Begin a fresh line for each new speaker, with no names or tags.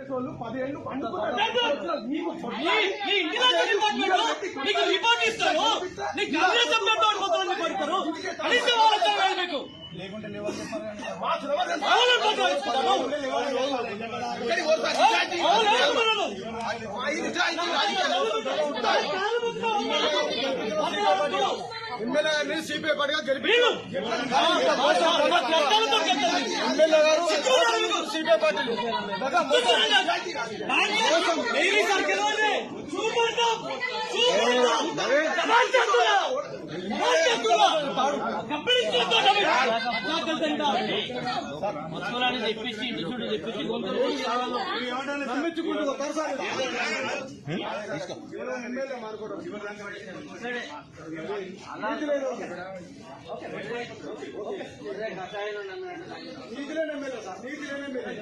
10 ఏళ్ళు
రిపోర్ట్ ఇస్తారు మీకు
లేకుంటే ఎమ్మెల్యే సిపిఐ పార్టీగా గెలిపించారు ఎమ్మెల్యే గారు సిపిఐ పార్టీ
చెప్పేసి ఇంటి చెప్పేసి
నమ్మించుకుంటూ నీతి లేని ఎమ్మెల్యే సార్, నీతి లేని ఎమ్మెల్యే